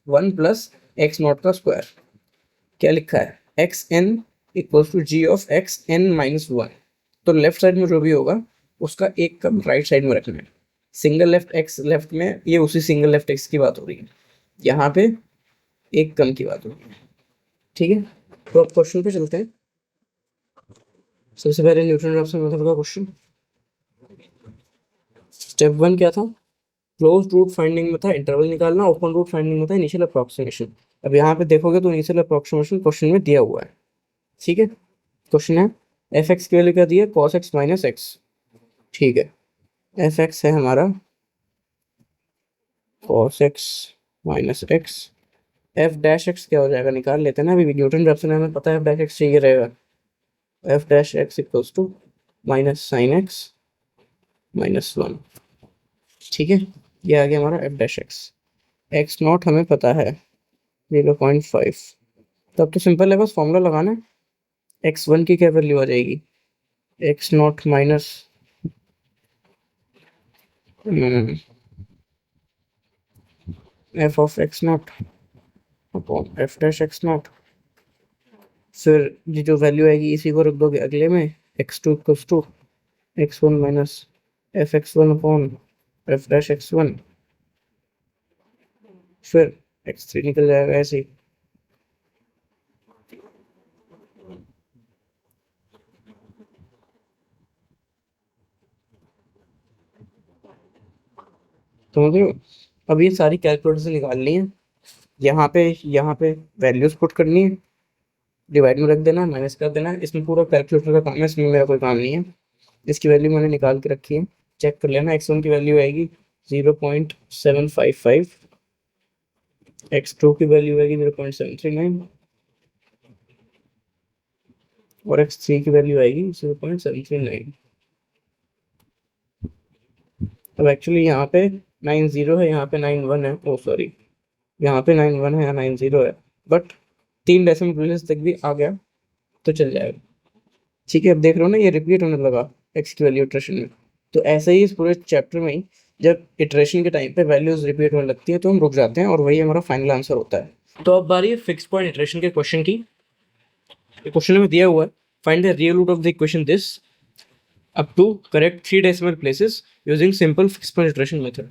वन प्लस एक्स नॉट का स्क्वायर। क्या लिखा है, x n equals to g of x N minus one. तो लेफ्ट साइड में जो भी होगा उसका एक कम राइट साइड में रखना है। सिंगल लेफ्ट एक्स लेफ्ट में, ये उसी सिंगल लेफ्ट एक्स की बात हो रही है। यहाँ पे एक कम की बात होगी। ठीक है, तो अब क्वेश्चन पे चलते हैं। सबसे पहले न्यूटन रॉफ्सन मेथड का क्वेश्चन। स्टेप 1 क्या था? क्लोज रूट फाइंडिंग में था इंटरवल निकालना, ओपन रूट फाइंडिंग में था इनिशियल अप्रोक्सीमेशन। अब यहाँ पे देखोगे तो इनिशियल अप्रोक्सीमेशन क्वेश्चन में दिया हुआ है। ठीक है, क्वेश्चन है एफ एक्स की वैल्यू क्या दी है? Cos x minus x. ठीक है, एफ एक्स है हमारा cos x minus x. F dash x क्या हो जाएगा? निकाल लेते हैं ना, अभी न्यूटन रॉफ्सन हमें पता है एफ डैश एक्स चाहिए रहेगा। F dash x equals to minus sine x minus 1। ठीक है, ये आ गया हमारा f dash x. X not हमें पता है 0.5। तब तो सिंपल है, बस फॉर्मूला लगाना है। एक्स वन की क्या वैल्यू आ जाएगी? X not minus F of x not upon F dash x not. फिर ये जो वैल्यू आएगी इसी को रख दोगे अगले में, x two equals to x one minus f x one upon F dash x one. फिर एक्स थ्री निकल जाएगा ऐसे ही। समझ रहे हो? अब ये सारी कैलकुलेटर से निकालनी है। यहाँ पे वैल्यूज पुट करनी है, डिवाइड में रख देना है, माइनस कर देना है। इसमें पूरा कैलकुलेटर का काम है, इसमें मेरा कोई काम नहीं है। इसकी वैल्यू मैंने निकाल के रखी है, चेक कर लेना। एक्स वन की वैल्यू आएगी 0.755, एक्स टू की वैल्यू आएगी 0.739 और एक्स थ्री की वैल्यू आएगी 0.739। अब एक्चुअली यहाँ पे 90 है, यहाँ पे 91 है, ओ सॉरी, यहाँ पे 91 है, यहाँ 90 है, बट 3 डेसिमल प्लेस तक भी आ गया तो चल जाएगा। ठीक है, अब देख रहे हो ना ये रिपीट होने लगा एक्स की वैल्यू इटरेशन में। तो ऐसे ही इस पूरे चैप्टर में ही जब इटरेशन के टाइम पे वैल्यूज रिपीट होने लगती है तो हम रुक जाते हैं और वही हमारा फाइनल आंसर होता है। तो अब बारी है फिक्स पॉइंट इटरेशन के क्वेश्चन की। क्वेश्चन में दिया हुआ है find the real root of the equation this up to correct 3 decimal places using simple fix point iteration method.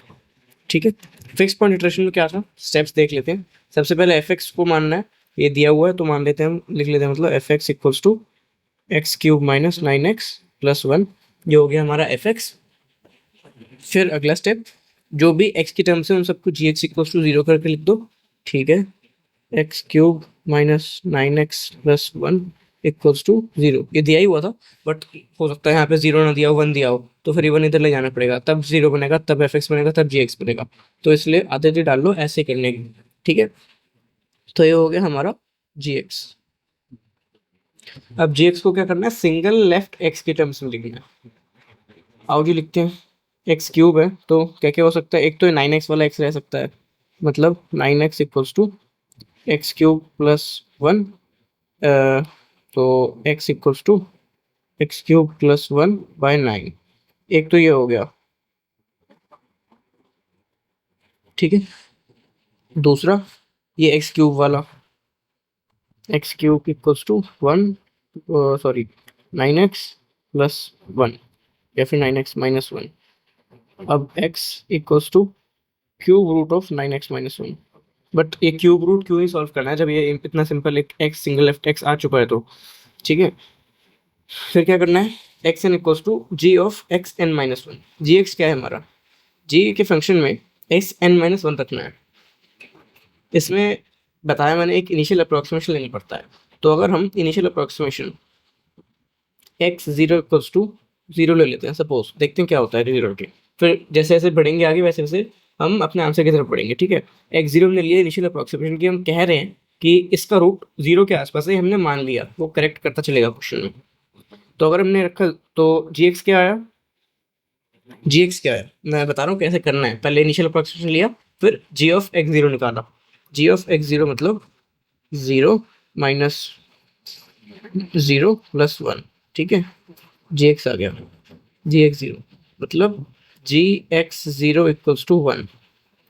ठीक है, फिक्स पॉइंट इटरेशन में क्या था, स्टेप्स देख लेते हैं। सबसे पहले एफ एक्स को मानना है, ये दिया हुआ है तो मान लेते हैं, हम लिख लेते हैं, मतलब f x equals to x cube minus 9x plus 1। ये हो गया हमारा एफ एक्स। फिर अगला स्टेप, जो भी एक्स की टर्म्स है उन सबको जी एक्स इक्वल्स टू 0 करके लिख दो। ठीक है, x cube minus 9x plus 1 equals to 0। ये दिया ही हुआ था, बट हो सकता है यहाँ पे 0 ना दिया हो, 1 दिया हो, तो फिर ये 1 इधर ले जाना पड़ेगा, तब 0 बनेगा, तब एफ एक्स बनेगा, तब जी एक्स बनेगा। तो इसलिए आधे डाल लो ऐसे करने की। ठीक है, तो ये हो गया हमारा जी एक्स। अब जी एक्स को क्या करना है, सिंगल लेफ्ट एक्स की टर्म्स में लिखना है। आओ जी लिखते हैं। एक्स क्यूब है तो क्या क्या हो सकता है, एक तो 9x वाला एक्स रह सकता है, मतलब 9x equals to x cube plus 1। तो x equals to x cube plus 1 by 9। एक तो ये हो गया। ठीक है, दूसरा ये एक्स क्यूब वाला, x cube equals to 1, sorry 9x plus 1 या फिर 9x माइनस 1। अब x equals to cube root of 9x minus 1। But ये क्यूब रूट क्यों ही सॉल्व करना है जब ये इतना सिंपल एक x सिंगल लेफ्ट x आ चुका है तो। ठीक है, फिर क्या करना है, x n equals to g of x N minus 1। G x क्या है हमारा, जी के फंक्शन में एक्स एन माइनस 1 रखना है। इसमें बताया मैंने एक इनिशियल अप्रोक्सीमेशन लेना पड़ता है। तो अगर हम initial approximation x zero equals to 0 ले लेते हैं सपोज, देखते हैं क्या होता है जीरो के। फिर जैसे जैसे बढ़ेंगे आगे वैसे वैसे हम अपने आंसर की तरफ बढ़ेंगे। ठीक है, एक्स जीरो ने लिए इनिशियल अप्रोक्सीमेशन की, हम कह रहे हैं कि इसका रूट 0 के आसपास है, हमने मान लिया, वो करेक्ट करता चलेगा क्वेश्चन में। तो अगर हमने रखा तो जी एक्स क्या आया, जी एक्स क्या है मैं बता रहा हूँ कैसे करना है। पहले इनिशियल अप्रोक्सीमेशन लिया, फिर जी ऑफ एक्स जीरो निकाला। जी ऑफ एक्स जीरो मतलब 0 माइनस 0 प्लस 1। ठीक है, जी एक्स आ गया, जी एक्स जीरो मतलब जी एक्स जीरो इक्वल्स टू 1।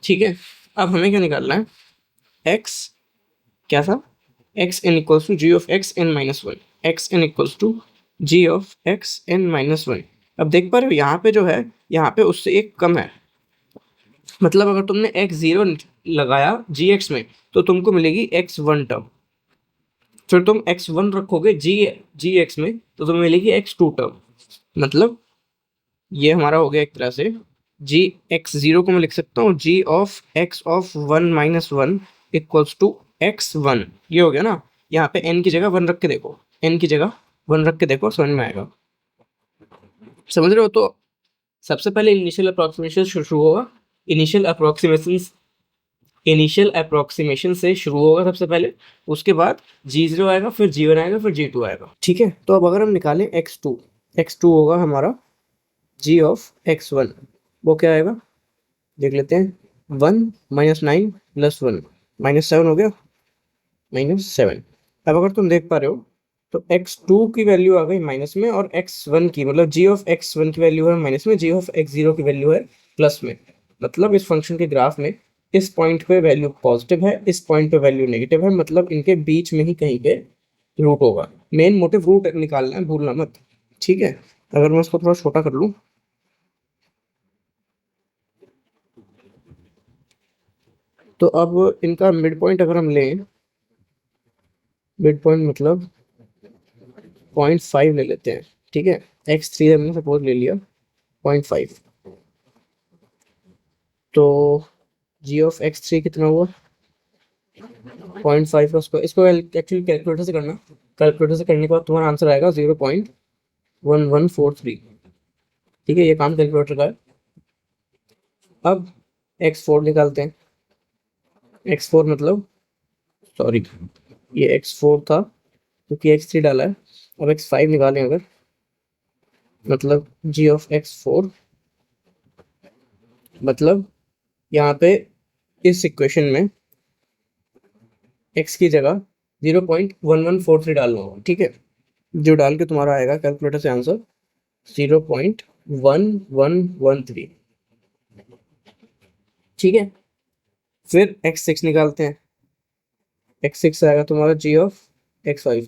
ठीक है, अब हमें क्या निकालना है, एक्स क्या था, x n equals to g of x N minus 1। X n equals to g of x N minus 1। अब देख पा रहे हो यहाँ पे जो है, यहाँ पे उससे एक कम है, मतलब अगर तुमने एक्स जीरो लगाया जी एक्स में तो तुमको मिलेगी एक्स वन टर्म। फिर तुम एक्स वन रखोगे जी एक्स में तो तुम्हें मिलेगी एक्स टू टर्म। मतलब ये हमारा हो गया एक तरह से जी एक्स जीरो को मैं लिख सकता हूँ G of X of one minus one equals to x one. ये हो गया ना। यहाँ पे एन की जगह वन रख के देखो, एन की जगह वन रख के देखो, समझ में आएगा। समझ रहे हो? तो सबसे पहले इनिशियल अप्रोक्सीमेशन शुरू होगा। इनिशियल अप्रोक्सीमेशन से शुरू होगा सबसे पहले, उसके बाद जी जीरो आएगा, फिर जी वन आएगा, फिर जी टू आएगा। ठीक है, तो अब अगर हम निकालें एक्स टू होगा हमारा जी ऑफ एक्स वन। वो क्या आएगा देख लेते हैं। One minus nine plus one minus seven हो गया, माइनस सेवन। अब अगर तुम देख पा रहे हो तो एक्स टू की वैल्यू आ गई माइनस में और एक्स वन की मतलब जी ऑफ एक्स वन की वैल्यू है माइनस में, जी ऑफ एक्स जीरो की वैल्यू है प्लस में। मतलब इस फंक्शन के ग्राफ में इस पॉइंट पे वैल्यू पॉजिटिव है, इस पॉइंट पे वैल्यू नेगेटिव है, मतलब इनके बीच में ही कहीं पे रूट होगा। मेन मोटिव रूट निकालना है, भूलना मत। ठीक है, अगर मैं इसको थोड़ा छोटा कर लूँ तो अब इनका मिड पॉइंट अगर हम लें, मिड पॉइंट मतलब 0.5 ले लेते हैं। ठीक है, एक्स थ्री हमने सपोज ले लिया 0.5, तो जी ऑफ एक्स थ्री कितना हुआ 0.5 का। इसको एक्चुअली कैलकुलेटर से करना, कैलकुलेटर से करने के बाद तुम्हारा आंसर आएगा 0.1143। ठीक है, ये काम कैलकुलेटर का है। अब एक्स फोर निकालते हैं। एक्स फोर मतलब सॉरी ये एक्स फोर था क्योंकि एक्स थ्री डाला है। अब एक्स फाइव निकालें अगर, मतलब जी ऑफ एक्स फोर, मतलब यहाँ पे इस इक्वेशन में x की जगह 0.1143 डालना होगा। ठीक है, जो डाल के तुम्हारा आएगा कैलकुलेटर से आंसर 0.1113। ठीक है, फिर x6 निकालते हैं। x6 आएगा तुम्हारा जी ऑफ x5।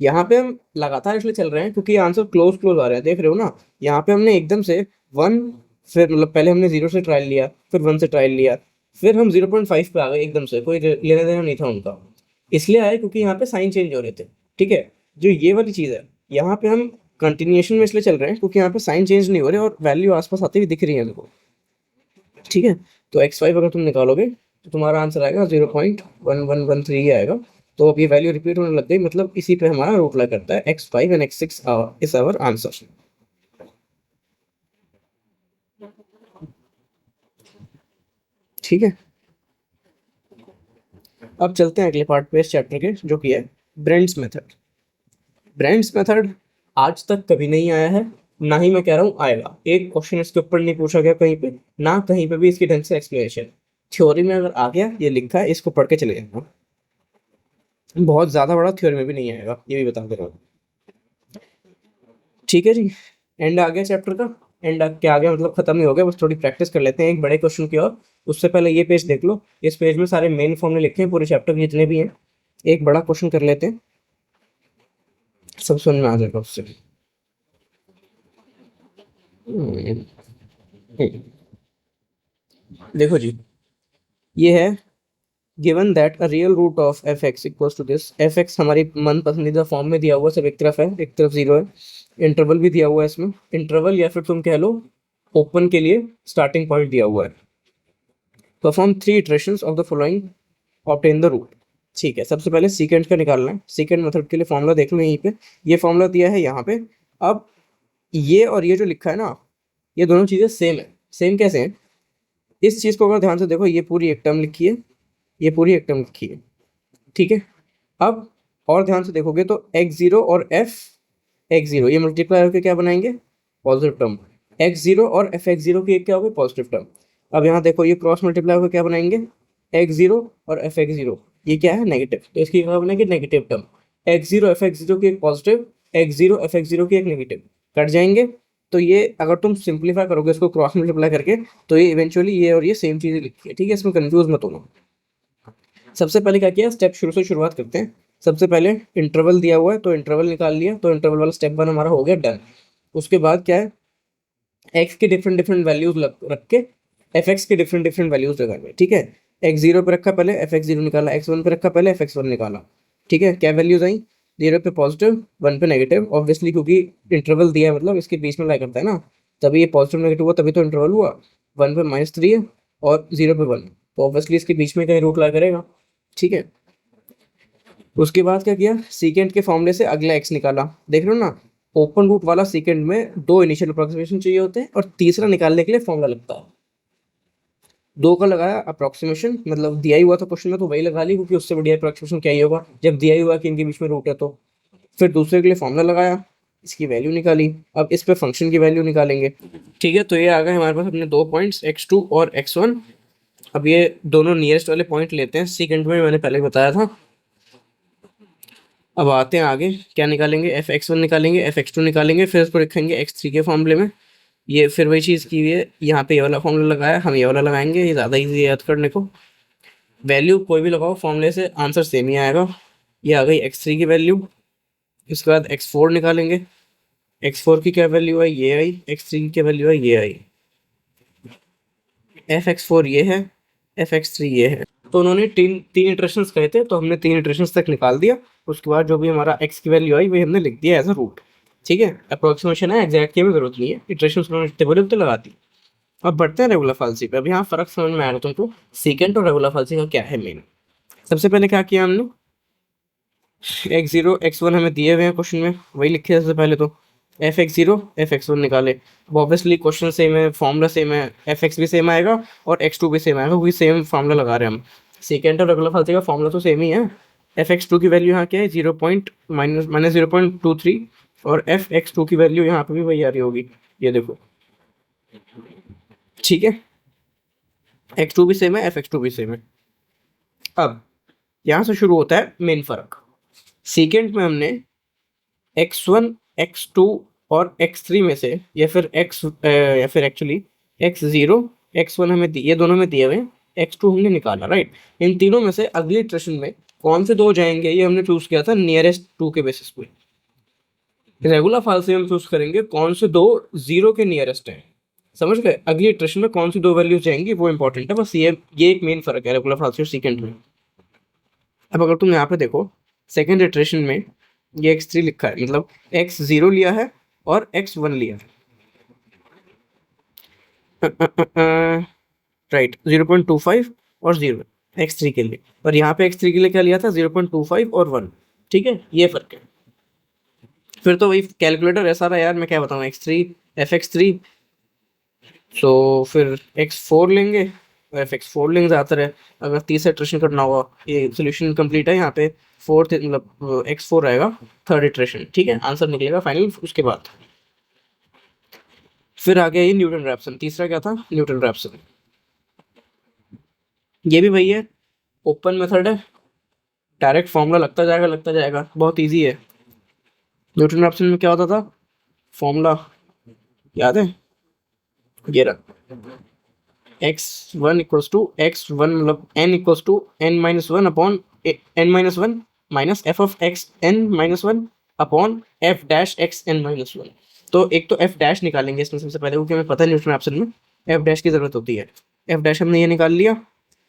यहाँ पे हम लगातार इसलिए चल रहे हैं क्योंकि आंसर क्लोज क्लोज आ रहे हैं, देख रहे हो ना। यहाँ पे हमने एकदम से वन, फिर मतलब पहले हमने जीरो से ट्रायल लिया, फिर वन से ट्रायल लिया, फिर हम 0.5 पे आ गए एकदम से, कोई लेना देना नहीं था उनका। इसलिए आए क्योंकि यहाँ पे साइन चेंज हो रहे थे। ठीक है, जो ये वाली चीज़ है यहाँ पे हम कंटिन्यूएशन में इसलिए चल रहे हैं क्योंकि यहाँ पे साइन चेंज नहीं हो रहे और वैल्यू आसपास आती हुई दिख रही है हमको। ठीक है, तो x5 अगर तुम निकालोगे तो तुम्हारा आंसर आएगा 0.1113 आएगा। तो अब ये वैल्यू रिपीट होने लग गई, मतलब इसी पे हमारा रूट ला करता है। x5 and x6 is our answer. ठीक है, अब चलते हैं अगले पार्ट पे इस चैप्टर के, जो कि है ब्रेंड्स मेथड। ब्रेंड्स मेथड आज तक कभी नहीं आया है, ना ही मैं कह रहा हूँ आएगा। एक क्वेश्चन इसके ऊपर नहीं पूछा गया कहीं पे, ना कहीं पे भी इसकी ढंग से एक्सप्लेनेशन। थ्योरी में अगर आ गया, ये लिखा है, इसको पढ़ के चले जाना। बहुत ज़्यादा बड़ा थ्योरी में भी नहीं आएगा, ये भी बता दे रहा हूँ। ठीक है जी, एंड आ गया चैप्टर का। एंड क्या आ गया मतलब खत्म ही हो गया, बस थोड़ी प्रैक्टिस कर लेते हैं एक बड़े क्वेश्चन की। और उससे पहले ये पेज देख लो, इस पेज में सारे मेन फॉर्मूले लिखे हैं पूरे चैप्टर के जितने भी हैं। एक बड़ा क्वेश्चन कर लेते हैं, सब समझ में आ जाएगा उससे। देखो जी, ये है given that a real root of f x equals to this. F x हमारी मन पसंदीदा फॉर्म में दिया हुआ, सब एक तरफ है, एक तरफ जीरो है। इंटरवल भी दिया हुआ है इसमें, इंटरवल या फिर तुम कह लो ओपन के लिए स्टार्टिंग पॉइंट दिया हुआ है। Perform three iterations of the following, obtain the root. ठीक है, सबसे पहले सीकेंड का निकालना है। सीकेंड मेथड के लिए फॉर्मूला देख लो, यहीं पे ये फॉर्मूला दिया है यहाँ पे। अब ये और ये जो लिखा है ना, ये दोनों चीज़ें सेम है। सेम कैसे हैं, इस चीज़ को अगर ध्यान से देखो, ये पूरी एक टर्म लिखी है, ये पूरी एक टर्म लिखी है। ठीक है, अब और ध्यान से देखोगे तो एक्स जीरो और एफ एक्स जीरो ये मल्टीप्लाई होकर क्या बनाएंगे, पॉजिटिव टर्म। एक्स जीरो और एफ एक्स जीरो की एक क्या होगी, पॉजिटिव टर्म। अब यहाँ देखो ये क्रॉस मल्टीप्लाई होकर क्या बनाएंगे, एक्स जीरो और एफ एक्स जीरो, ये क्या है नेगेटिव, तो इसकी क्या बनेगी negative term. X zero f x zero की एक positive, x zero f x zero की एक नेगेटिव, कट जाएंगे। तो ये अगर तुम सिंप्लीफाई करोगे इसको क्रॉस मल्टीप्लाई करके, तो ये इवेंचुअली ये और ये सेम चीज़ें लिखी है। ठीक है, इसमें कंफ्यूज मत होना। सबसे पहले क्या किया, स्टेप शुरू से शुरुआत करते हैं। सबसे पहले इंटरवल दिया हुआ है तो इंटरवल निकाल लिया, तो इंटरवल वाला स्टेप वन हमारा हो गया डन। उसके बाद क्या है, एक्स के डिफरेंट डिफरेंट वैल्यूज रख के एफ एक्स के डिफरेंट डिफरेंट वैल्यूज लगाएंगे। ठीक है, एक्स जीरो पे रखा पहले, एफ एक्स जीरो निकाला, एक्स वन पे रखा पहले, एफ एक्स वन निकाला। ठीक है, क्या वैल्यूज आई, जीरो पे पॉजिटिव, वन पे नेगेटिव, ऑब्वियसली क्योंकि इंटरवल दिया है मतलब इसके बीच में लाई करता है ना, तभी ये पॉजिटिव नेगेटिव हुआ, तभी तो इंटरवल हुआ। वन पे -3 है और जीरो पे वन, तो ऑब्वियसली इसके बीच में कहीं रूट ला करेगा। ठीक है, उसके बाद क्या किया, सीकेंड के फॉर्मूले से अगला एक्स निकाला। देख रहे हो ना, ओपन रूट वाला सीकेंड में दो इनिशियल अप्रोक्सीमेशन चाहिए होते हैं और तीसरा निकालने के लिए फॉर्मूला लगता है। दो का लगाया अप्रोक्सीमेशन, मतलब दिया ही हुआ था क्वेश्चन में तो वही लगा ली, क्योंकि उससे बढ़िया अप्रोक्सीमेशन क्या ही होगा जब दिया ही हुआ कि इनके बीच में रूट है तो। फिर दूसरे के लिए फॉर्मूला लगाया, इसकी वैल्यू निकाली। अब इस पे फंक्शन की वैल्यू निकालेंगे। ठीक है, तो ये आ गए हमारे पास अपने दो पॉइंट्स x2 और x1। अब ये दोनों नियरेस्ट वाले पॉइंट लेते हैं, सेकंड में मैंने पहले बताया था। अब आते हैं आगे, क्या निकालेंगे, एफ एक्स वन निकालेंगे, एफ एक्स टू निकालेंगे, फिर इसको रखेंगे एक्स थ्री के फॉर्मूले में। ये फिर वही चीज़ की हुई है, यहाँ पे ये वाला फॉर्मूला लगाया, हम ये वाला लगाएंगे, ये ज़्यादा इजी है याद करने को। वैल्यू कोई भी लगाओ फॉर्मूले से, आंसर सेम ही आएगा। ये आ गई एक्स थ्री की वैल्यू। इसके बाद एक्स फोर निकालेंगे, एक्स फोर की क्या वैल्यू आई, ये आई, एक्स थ्री की क्या वैल्यू आई, ये आई। एफ एक्स फोर ये है, एफ एक्स थ्री ये है। तो उन्होंने तीन तीन इटरेशंस कहे थे, तो हमने तीन इटरेशंस तक निकाल दिया। उसके बाद जो भी हमारा एक्स की वैल्यू आई वही हमने लिख दिया एज अ रूट। ठीक है, अप्रोक्सीमेशन है, एग्जैक्ट की भी जरूरत नहीं है, इटरेशंस उन्होंने जितने बोले उतने लगा दी। अब बढ़ते हैं रेगुलर फालसी पे। अब यहाँ फर्क समझ में आ रहा तुमको, सीकेंट और रेगुलर फालसी का क्या है मेन। सबसे पहले क्या किया हमने, एक्स जीरो एक्स वन हमें दिए हुए हैं क्वेश्चन में, वही लिखे सबसे पहले तो। F x zero f x one निकाले। अब ऑब्वियसली क्वेश्चन सेम है, फॉर्मूला सेम है, एफ एक्स भी सेम आएगा और एक्स टू भी सेम आएगा, वही सेम फॉर्मूला लगा रहे हैं हम। सेकेंड और रेगुलर फालसी का फॉर्मूला तो सेम ही है। एफ एक्स टू की वैल्यू यहाँ क्या है, जीरो पॉइंट माइनस 0.23, और एफ एक्स टू की वैल्यू यहाँ पे भी वही आ रही होगी, ये देखो। ठीक है, एक्स टू भी सेम है, एफ एक्स टू भी सेम है। अब यहाँ से शुरू होता है मेन फर्क। सेकेंड में हमने एक्स वन एक्स टू और एक्स थ्री में से, या फिर actually x zero x one हमें ये दोनों में दिए हुए, एक्स टू हमने निकाला, राइट। इन तीनों में से अगली इटरेशन में कौन से दो जाएंगे ये हमने चूज किया था नियरेस्ट टू के बेसिस पे। रेगुलर फालसी हम चूज करेंगे कौन से दो जीरो के नियरेस्ट हैं, समझ गए। अगली इटरेशन में कौन सी दो वैल्यूज जाएंगी वो इंपॉर्टेंट है, बस ये एक मेन फर्क है रेगुलर फालसी और सेकेंड में। अब अगर तुम यहाँ पे देखो, सेकेंड इटरेशन में ये एक्स थ्री लिखा है, मतलब एक्स जीरो लिया है और एक्स वन लिया है, राइट, 0.25 और 0 एक्स थ्री के लिए। और यहाँ पे एक्स थ्री के लिए क्या लिया था, 0.25 और 1। ठीक है, ये फर्क है। फिर तो वही कैलकुलेटर ऐसा रहा यार, मैं क्या बताऊँ, X three F X three, so फिर एक्स फोर लेंगे और एफ एक्स फोर लेंगे ज़्यादातर है। अगर तीसरा इटरेशन करना होगा, ये सोल्यूशन कंप्लीट है, यहाँ पे फोर्थ मतलब एक्स फोर रहेगा थर्ड इटरेशन। ठीक है, आंसर निकलेगा फाइनल उसके बाद। फिर आ गया ये न्यूटन रैप्सन, तीसरा क्या था, न्यूटन रैप्सन। ये भी वही है, ओपन मेथड है, डायरेक्ट फॉर्मूला लगता जाएगा, बहुत इजी है। न्यूटन रैप्सन में क्या होता था, फॉर्मूला याद है, ये रहा, X one equals to x one, मतलब N equals to N minus one upon N minus one minus F of x N minus one upon F dash X N minus one. तो एक तो F dash निकालेंगे इसमें सबसे पहले, क्योंकि हमें पता है न्यूटन रैप्सन में एफ डैश की जरूरत होती है। एफ डैश हमने ये निकाल लिया,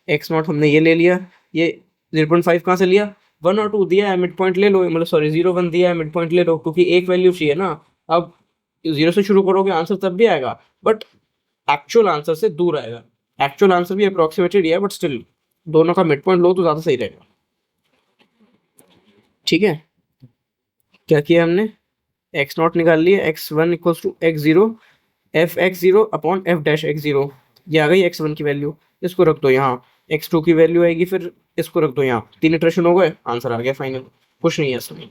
एक्स नॉट हमने ये ले लिया, ये 0.5 कहाँ से लिया, 1 और 2 दिया है, मिड पॉइंट ले लो, मतलब सॉरी 0 1 दिया है, मिड पॉइंट ले लो, क्योंकि एक वैल्यू चाहिए ना। अब जीरो से शुरू करोगे आंसर तब भी आएगा, बट एक्चुअल आंसर से दूर आएगा। एक्चुअल आंसर भी अप्रोक्सीमेटेड है, बट स्टिल दोनों का मिड पॉइंट लो तो ज़्यादा सही रहेगा। ठीक है, क्या किया हमने, एक्स नॉट निकाल लिया, x one equals to x zero f x zero upon F dash x zero, ये आ गई एक्स वन की वैल्यू, इसको रख दो यहाँ। एक्स टू की वैल्यू आएगी, फिर इसको रख दो यहाँ, तीन इटरेशन हो गए, आंसर आ गया फाइनल, कुछ नहीं है इसमें।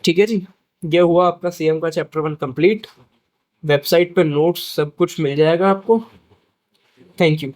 ठीक है जी, ये हुआ आपका सीएम का चैप्टर 1 कंप्लीट। वेबसाइट पे नोट्स सब कुछ मिल जाएगा आपको। Thank you.